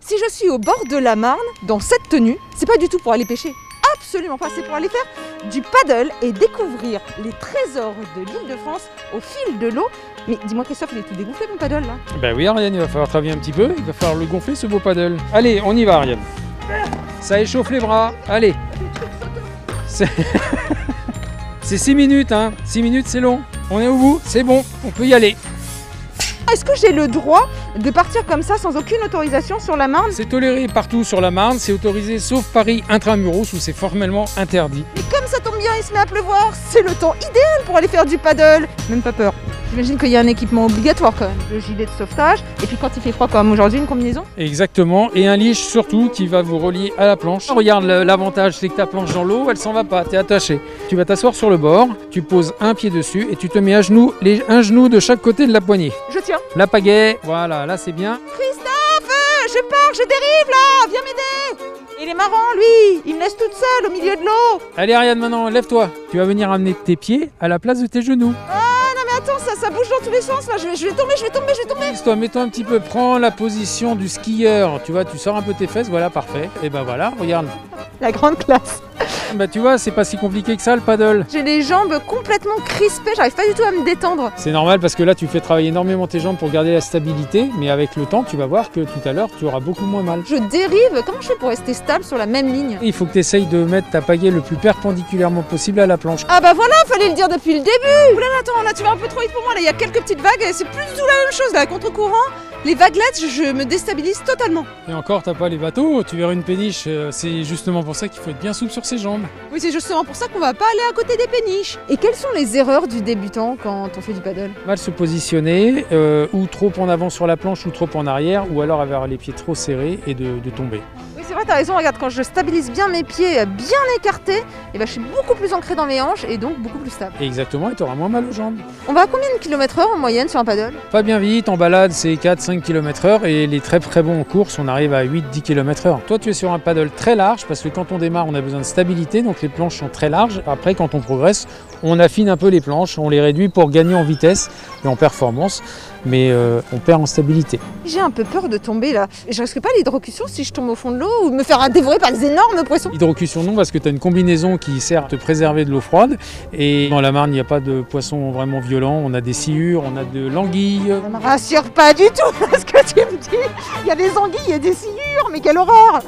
Si je suis au bord de la Marne, dans cette tenue, c'est pas du tout pour aller pêcher. Absolument pas, c'est pour aller faire du paddle et découvrir les trésors de l'Île-de-France au fil de l'eau. Mais dis-moi Christophe, il est tout dégonflé mon paddle là. Ben oui Ariane, il va falloir travailler un petit peu, il va falloir le gonfler ce beau paddle. Allez, on y va Ariane. Ça échauffe les bras, allez. C'est 6 minutes, hein. 6 minutes c'est long. On est au bout, c'est bon, on peut y aller. Est-ce que j'ai le droit de partir comme ça sans aucune autorisation sur la Marne? C'est toléré partout sur la Marne, c'est autorisé sauf Paris intramuros où c'est formellement interdit. Mais comme ça tombe bien, il se met à pleuvoir, c'est le temps idéal pour aller faire du paddle. Même pas peur. J'imagine qu'il y a un équipement obligatoire quand même, le gilet de sauvetage, et puis quand il fait froid comme aujourd'hui, une combinaison. Exactement, et un leash surtout qui va vous relier à la planche. Regarde, l'avantage c'est que ta planche dans l'eau, elle s'en va pas, t'es attaché. Tu vas t'asseoir sur le bord, tu poses un pied dessus et tu te mets à genoux, un genou de chaque côté de la poignée. Je tiens. La pagaie, voilà, là c'est bien. Christophe, je pars, je dérive là, viens m'aider. Il est marrant lui, il me laisse toute seule au milieu de l'eau. Allez Ariane, maintenant lève-toi. Tu vas venir amener tes pieds à la place de tes genoux. Attends, ça bouge dans tous les sens là, je vais tomber. Toi, mets-toi un petit peu, prends la position du skieur. Tu vois, tu sors un peu tes fesses, voilà, parfait. Et ben voilà, regarde. La grande classe. Bah tu vois, c'est pas si compliqué que ça le paddle. J'ai les jambes complètement crispées, j'arrive pas du tout à me détendre. C'est normal parce que là tu fais travailler énormément tes jambes pour garder la stabilité, mais avec le temps tu vas voir que tout à l'heure tu auras beaucoup moins mal. Je dérive, comment je fais pour rester stable sur la même ligne? Il faut que tu essayes de mettre ta pagaie le plus perpendiculairement possible à la planche. Ah bah voilà, fallait le dire depuis le début. Oulala, attends, là tu vas un peu trop vite pour moi, là il y a quelques petites vagues, et c'est plus du tout la même chose là, à contre-courant. Les vaguelettes, je me déstabilise totalement. Et encore, t'as pas les bateaux, tu verras une péniche, c'est justement pour ça qu'il faut être bien souple sur ses jambes. Oui, c'est justement pour ça qu'on va pas aller à côté des péniches. Et quelles sont les erreurs du débutant quand on fait du paddle? Mal se positionner, ou trop en avant sur la planche, ou trop en arrière, ou alors avoir les pieds trop serrés et de tomber. Oui, c'est vrai, t'as raison, regarde, quand je stabilise bien mes pieds, bien écartés, et ben, je suis beaucoup plus ancrée dans mes hanches et donc beaucoup plus stable. Exactement, et tu auras moins mal aux jambes. On va à combien de km/h en moyenne sur un paddle? Pas bien vite, en balade c'est 4-5 km/h et les très bons en course on arrive à 8-10 km/h. Toi tu es sur un paddle très large parce que quand on démarre on a besoin de stabilité, donc les planches sont très larges. Après quand on progresse on affine un peu les planches, on les réduit pour gagner en vitesse et en performance, mais on perd en stabilité. J'ai un peu peur de tomber là. Je risque pas l'hydrocution si je tombe au fond de l'eau ou de me faire dévorer par des énormes poissons? Hydrocution non, parce que tu as une combinaison qui sert à te préserver de l'eau froide, et dans la Marne il n'y a pas de poissons vraiment violents, on a des sciures, on a de l'anguille. Ça me rassure pas du tout ce que tu me dis. Il y a des anguilles, il y a des sciures, mais quelle horreur!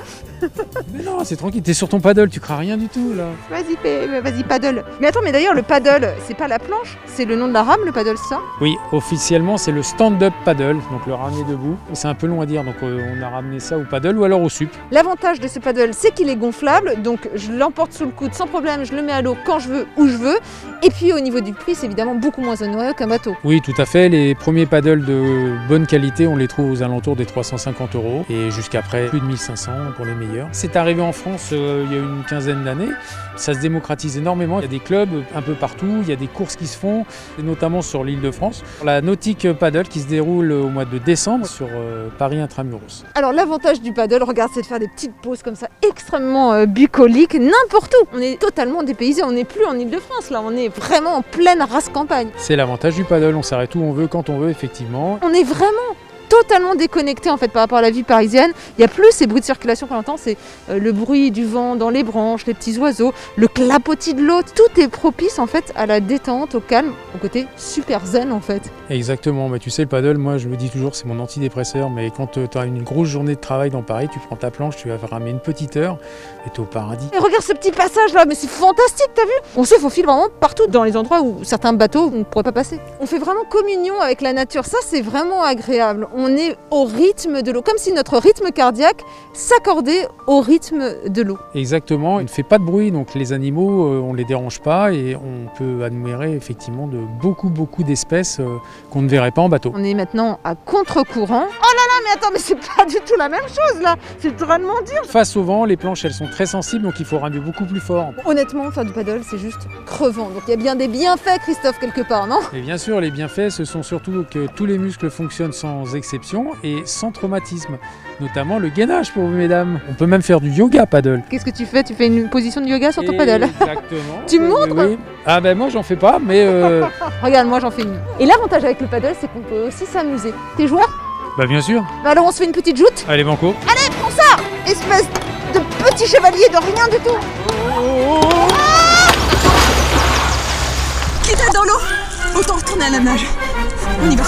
Mais non, c'est tranquille, t'es sur ton paddle, tu crains rien du tout là. Vas-y paddle. Mais attends, mais d'ailleurs le paddle, c'est pas la planche, c'est le nom de la rame, le paddle, ça? Oui, officiellement c'est le stand-up paddle, donc le ramener debout. C'est un peu long à dire, donc on a ramené ça au paddle ou alors au sup. L'avantage de ce paddle, c'est qu'il est gonflable, donc je l'emporte sous le coude sans problème, je le mets à l'eau quand je veux, où je veux. Et puis au niveau du prix, c'est évidemment beaucoup moins onéreux qu'un bateau. Oui, tout à fait, les premiers paddles de bonne qualité, on les trouve aux alentours des 350 € et jusqu'après plus de 1500 pour les meilleurs. C'est arrivé en France il y a une quinzaine d'années, ça se démocratise énormément, il y a des clubs un peu partout, il y a des courses qui se font, notamment sur l'Île-de-France. La Nautique Paddle qui se déroule au mois de décembre sur Paris intramuros. Alors l'avantage du paddle, regarde, c'est de faire des petites pauses comme ça, extrêmement bucoliques, n'importe où. On est totalement dépaysé, on n'est plus en Île-de-France là, on est vraiment en pleine race campagne. C'est l'avantage du paddle, on s'arrête où on veut, quand on veut, effectivement. On est vraiment totalement déconnecté en fait par rapport à la vie parisienne. Il n'y a plus ces bruits de circulation qu'on entend, c'est le bruit du vent dans les branches, les petits oiseaux, le clapotis de l'eau. Tout est propice en fait à la détente, au calme, au côté super zen en fait. Exactement, mais tu sais le paddle, moi je me dis toujours c'est mon antidépresseur, mais quand tu as une grosse journée de travail dans Paris, tu prends ta planche, tu vas ramener une petite heure et tu es au paradis. Et regarde ce petit passage là, mais c'est fantastique, t'as vu? On se faufile vraiment partout dans les endroits où certains bateaux ne pourraient pas passer. On fait vraiment communion avec la nature, ça c'est vraiment agréable. On est au rythme de l'eau, comme si notre rythme cardiaque s'accordait au rythme de l'eau. Exactement, il ne fait pas de bruit, donc les animaux, on ne les dérange pas et on peut admirer effectivement de beaucoup d'espèces qu'on ne verrait pas en bateau. On est maintenant à contre-courant. Oh là là, mais attends, mais c'est pas du tout la même chose là, c'est drôlement dur. Face au vent, les planches elles sont très sensibles, donc il faut ramer beaucoup plus fort. Honnêtement, faire du paddle, c'est juste crevant, donc il y a bien des bienfaits, Christophe, quelque part, non? Et bien sûr, les bienfaits, ce sont surtout que tous les muscles fonctionnent sans exception et sans traumatisme, notamment le gainage pour vous mesdames. On peut même faire du yoga paddle. Qu'est-ce que tu fais? Tu fais une position de yoga sur ton paddle? Exactement. Tu me montres? Oui. Ah ben moi j'en fais pas, mais... Regarde, moi j'en fais une. Et l'avantage avec le paddle, c'est qu'on peut aussi s'amuser. T'es joueur? Bah bien sûr. Bah alors on se fait une petite joute. Allez banco. Allez, prends ça, espèce de petit chevalier de rien du tout. Qui t'a dans l'eau? Autant retourner à la nage. On y va.